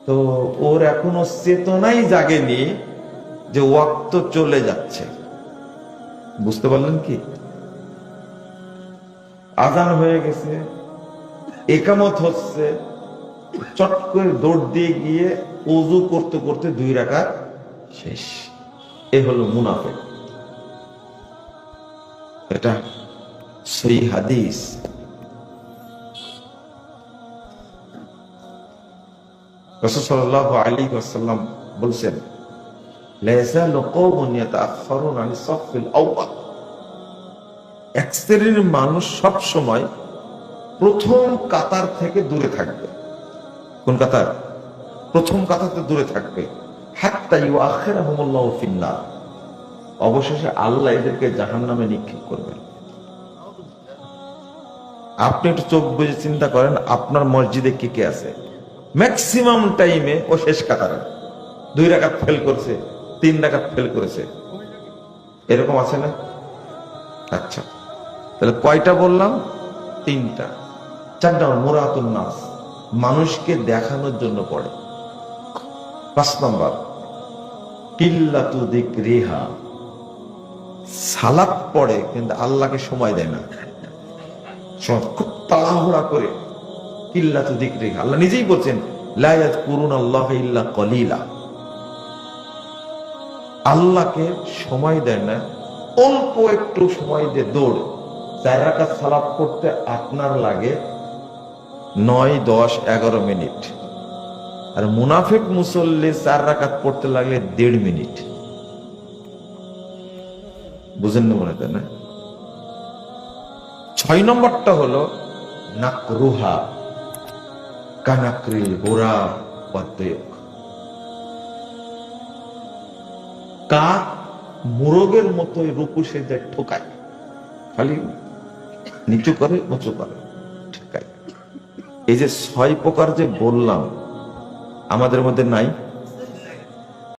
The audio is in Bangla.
তো ওর এখনো চেতনাই জাগেনি যে ওয়াক্ত চলে যাচ্ছে। বুঝতে পারলেন কি? আজান হয়ে গেছে, একামত হচ্ছে, চট করে দৌড় দিয়ে গিয়ে ওযু করতে করতে 2 রাকাত শেষ। এ হলো মুনাফিক। এটা সহিহ হাদিস। রাসূল সাল্লাল্লাহু আলাইহি ওয়াসাল্লাম বলেছেন, লা ইয়াযালু কওমুন ইয়াতাআখারুনা আনিস সাফফিল আউয়াল। এক শ্রেণীর মানুষ সব সময় প্রথম কাতার থেকে দূরে থাকবে। কোন কাতার? প্রথম কাতারতে দূরে থাকবে। হাত্তা ইউআখিরাহুমুল্লাহু ফিন্নার। অবশেষে আল্লাহ এদেরকে জাহান্নামে নিক্ষেপ করবেন। আপনি একটু চোখ বুজে চিন্তা করেন, আপনার মসজিদে কে কে আছে? ম্যাক্সিমাম টাইমে ও শেষ কাতারে 2 রাকাত ফেল করছে, 3 রাকাত ফেল করেছে, এরকম আছে না? আচ্ছা, তাহলে কয়টা বললাম? 3টা। 4 নম্বর মুরাতুন নাস, মানুষকে দেখানোর জন্য পড়ে। 5 নম্বর কিল্লাতু যিকরিহা, সালাত পড়ে কিন্তু আল্লাহকে সময় দেয় না, খুব তাড়াহুড়া করে। কিল্লাতু যিকরিহা, আল্লাহ নিজেই বলছেন লা ইয়াযকুরুনাল্লাহা ইল্লা কলিলা। আল্লাহকে সময় দেয় না, অল্প একটু সময় দিয়ে দৌড়। 4 রাকাত সালাত পড়তে আপনার লাগে 9, 10, 11 মিনিট, আর মুনাফিক মুসল্লি 4 রাকাত পড়তে লাগলে 1.5 মিনিট। বুঝেন না মনে হয় না? 6 নম্বরটা হলো নাকরুহা, কানাকরি গোরা পদ্ময়ক। কাক মুরগের মতো রূপু সেজে ঠোকায়, খালি নিচু করে উঁচু করে ঠোকায়। এই যে 6 প্রকার যে বললাম আমাদের মধ্যে নাই?